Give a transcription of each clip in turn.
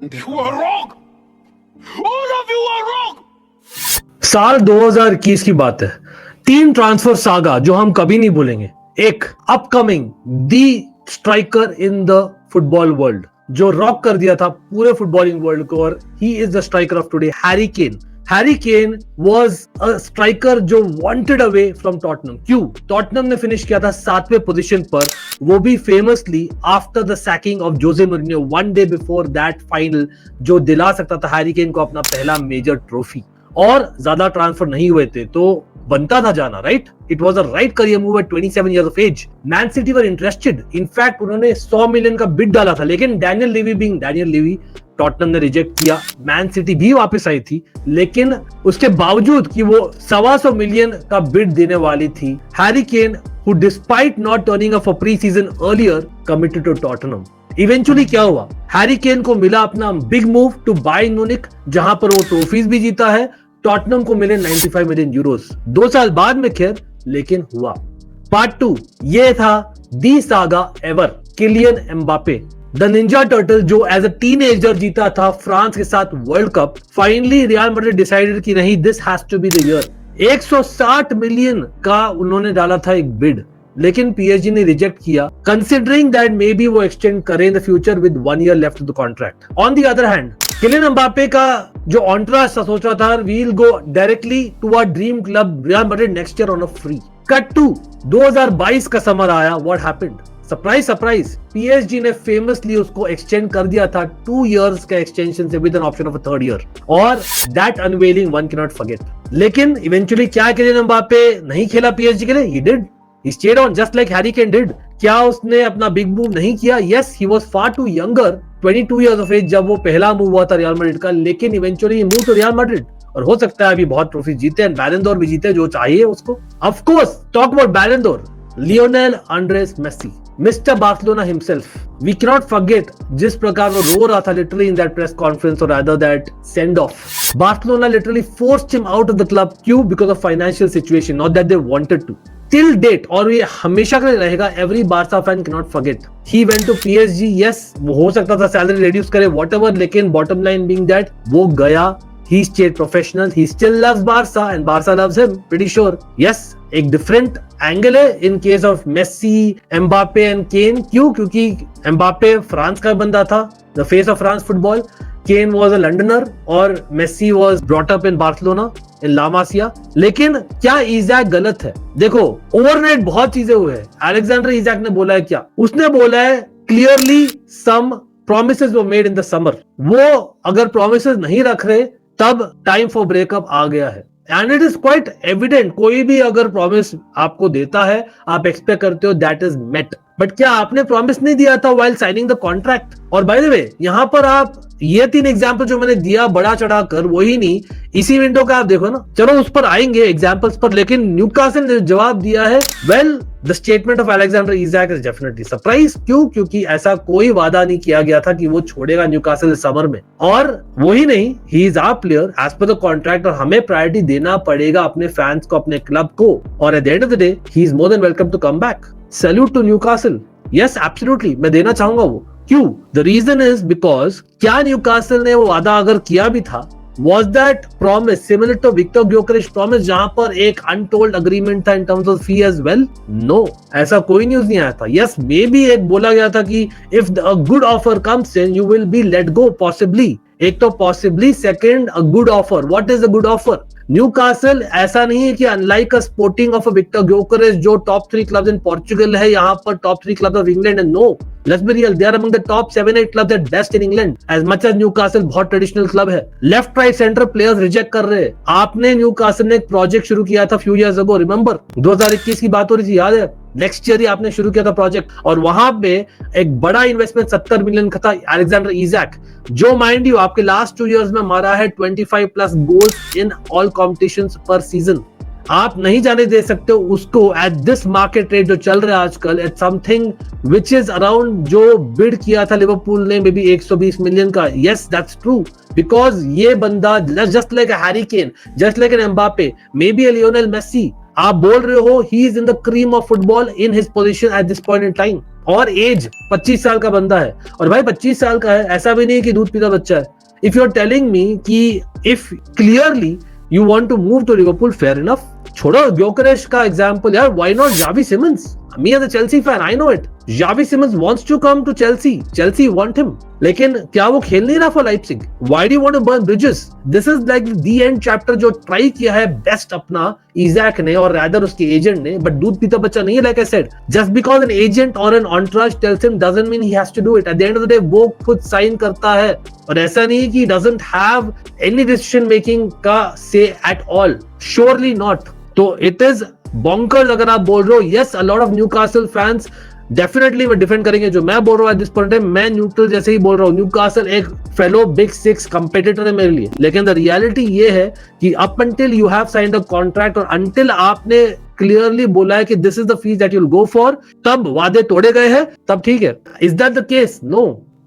You are wrong. All of you are wrong. साल 2021 की बात है। 3 ट्रांसफर सागा जो हम कभी नहीं भूलेंगे। एक upcoming the striker in the football world जो रॉक कर दिया था पूरे फुटबॉलिंग वर्ल्ड को, और he is the striker of today, Harry Kane. Harry Kane was a striker जो वांटेड अवे फ्रॉम टॉटनम। क्यों? टॉटनम ने फिनिश किया था 7वें पोजीशन पर, वो भी famously after the sacking of Jose Mourinho 1 day before that final, जो दिला सकता था हैरी केन को अपना पहला मेजर ट्रॉफी। और ज्यादा ट्रांसफर नहीं हुए थे तो बनता था जाना, right? It was a right career move at 27 years of age. Man city were interested, in fact उन्होंने 100 मिलियन का बिड डाला था, लेकिन Daniel Levy being Daniel Levy, Tottenham ने रिजेक्ट किया। मैन सिटी भी वापस आई थी, लेकिन उसके बावजूद कि वो 125 मिलियन का बिड देने वाली थी, Harry Kane, who despite not turning up for pre-season earlier, committed to Tottenham. Eventually क्या हुआ? हैरी केन को मिला अपना big move to Bayern Munich, जहां पर वो ट्रॉफीज भी जीता है। टॉटनहम को मिले 95 मिलियन यूरोस 2 साल बाद में, खैर, लेकिन हुआ। पार्ट 2 ये था the saga ever, Kylian Mbappe, the ninja turtle जो एज अ टीनेजर जीता था फ्रांस के साथ world cup. Finally Real Madrid decided कि नहीं, this has to be the year. 160 million का उन्होंने डाला था एक बिड, लेकिन पीएसजी ने रिजेक्ट किया, कंसिडरिंग दैट मे बी वो एक्सटेंड करें in the future with 1 year left of the contract. On the other hand, Kylian Mbappe का जो ऑन्ट्राज सोच रहा था, we will go directly to our dream club Real Madrid next year on a free. Cut to 2022 का summer आया, what happened? Surprise surprise, PSG ने famously उसको extend कर दिया था 2 इयर्स का एक्सटेंशन से with an option of a 3rd year, और that unveiling one can not forget. लेकिन इवेंचुअली क्या किलियन एम्बापे नहीं खेला पीएसजी के लिए? He did, he stayed on just like Harry Kane did. क्या उसने अपना बिग मूव नहीं किया? Yes, he was far too younger, 22 years of age जब वो पहला मूव हुआ था रियल मैड्रिड का, लेकिन eventually he moved to real Madrid, और हो सकता है अभी बहुत ट्रॉफी जीते, बैलन डोर भी जीते, जो चाहिए उसको। Of course, talk about Ballon d'Or, Lionel Andres Messi, mister Barcelona himself. We cannot forget जिस प्रकार वो रो रहा था literally in that press conference, और rather that send off. Barcelona literally forced him out of the club. क्यों? Because of financial situation, not that they wanted to. Till date, और ये हमेशा के लिए रहेगा, every Barca fan can not forget, he went to PSG. Yes, वो हो सकता था सैलरी रिड्यूस करे, व्हाटएवर, लेकिन बॉटम लाइन बीइंग दैट वो गया, he stayed professional, he still loves Barca and Barca loves him, pretty sure. Yes, एक different angle है in case of Messi, Mbappe and Kane. क्यों? क्योंकि एम्बापे फ्रांस का बंदा था, the face of France football. Kane was a Londoner और Messi was brought up in Barcelona, in La Masia. लेकिन क्या इज़ैक गलत है? देखो, ओवरनाइट बहुत चीजें हुए हैं। अलेक्जेंडर इज़ैक ने बोला है क्या? उसने बोला है clearly some promises were made in the summer. वो अगर प्रोमिसेस नहीं रख रहे तब टाइम फॉर ब्रेकअप आ गया है, and it is quite evident. कोई भी अगर प्रॉमिस आपको देता है, आप एक्सपेक्ट करते हो दैट इज मेट, बट क्या आपने प्रॉमिस नहीं दिया था व्हाइल साइनिंग द कॉन्ट्रैक्ट? और बाय द वे, यहां पर आप ये 3 एग्जांपल जो मैंने दिया बड़ा चढ़ा कर, वही नहीं, इसी विंडो का आप देखो ना। चलो उस पर आएंगे एग्जांपल्स पर, लेकिन न्यूकासल ने जवाब दिया है, well the statement of Alexander Isak is definitely surprise. क्यों? क्योंकि ऐसा कोई वादा नहीं किया गया था कि वो छोड़ेगा न्यूकासल समर में। और वही नहीं, he is our player as per the contract, और हमें प्रायोरिटी देना पड़ेगा अपने फैंस को, अपने क्लब को, और at the end of the day he is more than welcome to come back. Salute to Newcastle. Yes, absolutely, मैं देना चाहूंगा वो। क्यों? द रीजन इज बिकॉज क्या न्यूकासल ने वो वादा अगर किया भी था, was that promise similar to Victor Gyökeres promise, जहां पर एक untold agreement था in terms of fee as well? No, ऐसा कोई न्यूज नहीं आया था। Yes, maybe एक बोला गया था कि if a good offer comes in, you will be let go possibly। एक तो possibly, second a good offer। What is a good offer? Newcastle ऐसा नहीं है कि unlike a sporting of Victor Gyokeres जो टॉप 3 क्लब्स इन पोर्चुगल है, यहाँ पर टॉप 3 क्लब्स ऑफ इंग्लैंड है। No, let's be real, they are among the top 7-8 clubs at best in England, as much as Newcastle बहुत traditional club है। Left right centre players reject कर रहे हैं। आपने न्यूकासल ने एक प्रोजेक्ट शुरू किया था फ्यू इयर्स अगो, रिमेंबर? 2021 की बात हो रही थी, याद है? नेक्स्ट ईयर ही आपने शुरू किया था प्रोजेक्ट, और वहां पे एक बड़ा इन्वेस्टमेंट 70 मिलियन का था अलेक्जेंडर इज़ैक, जो माइंड यू आपके लास्ट 2 इयर्स में मारा है 25+ गोल्स इन ऑल कॉम्पिटिशंस पर सीजन। आप नहीं जाने दे सकते हो उसको एट दिस मार्केट रेट जो चल रहा है आजकल, at something which is around, जो बिड किया था लिवरपूल ने मे बी 120 मिलियन का। यस, दैट्स ट्रू, बिकॉज ये बंदा just like a Harry Kane, just like an Mbappe, maybe a Lionel Messi, आप बोल रहे हो he is in the cream of football in his position at this point in time. और age 25 साल का बंदा है, और भाई 25 साल का है, ऐसा भी नहीं है कि दूध पीता बच्चा है. If you are telling me कि if clearly you want to move to Liverpool, fair enough. छोड़ो ग्योकरेश का एग्जांपल यार, why not Xavi Simons? Me as a Chelsea fan, I know it. Javi Simmons wants to come to Chelsea. Chelsea want him. लेकिन क्या वो खेल नहीं रहा for Leipzig? Why do you want to burn bridges? This is like the end chapter जो try किया है best अपना इजैक ने और रादर उसके एजेंट ने, बट दूध पीता बच्चा नहीं है. like I said, just because an agent or an entourage tells him doesn't mean he has to do it. At the end of the day वो खुद साइन करता है, और ऐसा नहीं कि doesn't have any decision making का say at all. Surely not. तो इट इज बॉन्कर्स अगर आप बोल रहे हो. Yes, a lot of Newcastle fans definitely वो डिफेंड करेंगे जो मैं बोल रहा हूँ एट दिस पॉइंट टाइम. मैं न्यूट्रल जैसे ही बोल रहा हूँ. न्यूकासल एक फेलो बिग सिक्स कंपेटिटर है मेरे लिए, लेकिन द रियलिटी ये है कि up until you have signed a contract और अंटिल आपने क्लियरली बोला है कि this is the fee that you will go for, तब वादे तोड़े गए हैं, तब ठीक है. Is that the case? No,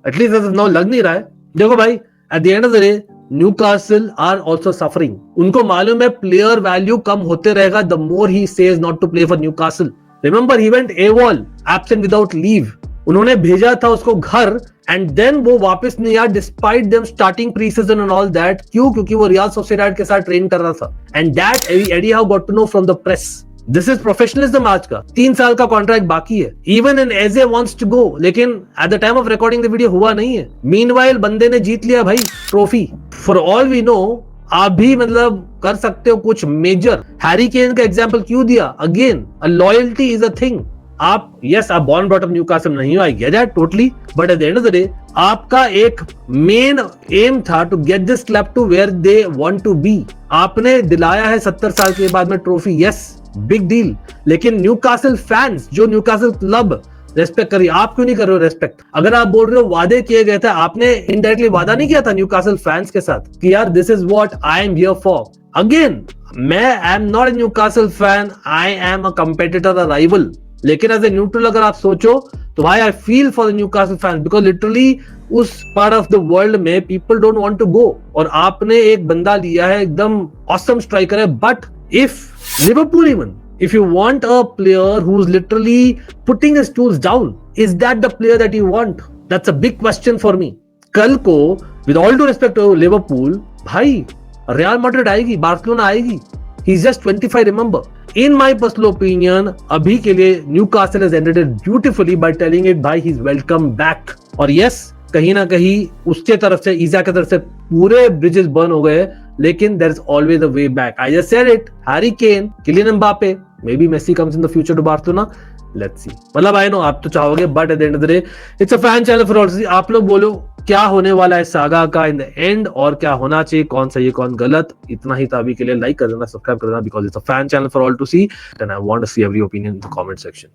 at least no लग नहीं रहा है. देखो भाई, at the end of the day Newcastle are also suffering. उनको मालूम है प्लेयर वैल्यू कम होते रहेगा the more he says not to play for Newcastle. Remember he went AWOL, absent without leave. उन्होंने भेजा था उसको घर, and then वो वापस नहीं आया despite them starting pre-season and all that. क्यों? क्योंकि वो रियल सोसिएडाड के साथ ट्रेन कर रहा था. And that Eddie Howe got to know from the press. This is professionalism. आज का 3 साल का कॉन्ट्रैक्ट बाकी है. Even an AJ wants to go, लेकिन at the time of recording the video हुआ नहीं है. मीनवाइल बंदे ने जीत लिया भाई trophy. For all we know आप भी मतलब कर सकते हो कुछ मेजर. हैरी केन का एग्जांपल क्यों दिया? Again a loyalty is a thing. आप यस आप बॉर्न ब्रॉट अप न्यूकासल नहीं हो, I get that totally, but at the end of the day आपका एक मेन एम था to get this club to where they want to be. आपने दिलाया है 70 साल के बाद में ट्रॉफी. Yes, big deal. लेकिन न्यूकासल फैंस, जो न्यूकासल क्लब रेस्पेक्ट करिए, आप क्यों नहीं कर रहे हो रेस्पेक्ट? अगर आप बोल रहे हो वादे किए गए थे, आपने इनडायरेक्टली वादा नहीं किया था न्यूकासल फैंस के साथ कि यार this is what I am here for? Again मैं I am not a Newcastle fan, I am a competitor, a rival. लेकिन एज ए न्यूट्रल अगर आप सोचो तो भाई I feel for the Newcastle fans, because literally उस part of the world में people don't want to go, और आपने एक बंदा लिया है एकदम ऑसम स्ट्राइकर है. But if Liverpool, even if you want a player who's literally putting his tools down, is that the player that you want? That's a big question for me. कल को with all due respect to Liverpool, भाई real Madrid आएगी, Barcelona आएगी. He's just 25, remember. In my personal opinion, अभी के लिए Newcastle has ended it beautifully by telling it भाई he's welcome back. और yes, कहीं ना कहीं उसके तरफ से, ईजा की तरफ से पूरे ब्रिजेस बर्न हो गए, लेकिन there is always a way back. I just said it. Harry Kane, Kylian Mbappe, maybe Messi comes in the future to Barcelona. Let's see. मतलब I know आप तो चाहोगे, but at the end of the day, it's a fan channel for all. आप लोग बोलो क्या होने वाला है सागा का इन द एंड, और क्या होना चाहिए, कौन सही है कौन गलत. इतना ही था अभी के लिए. लाइक कर देना, सब्सक्राइब कर देना, because it's a fan channel for all to see, and I want to see every opinion in the comment section.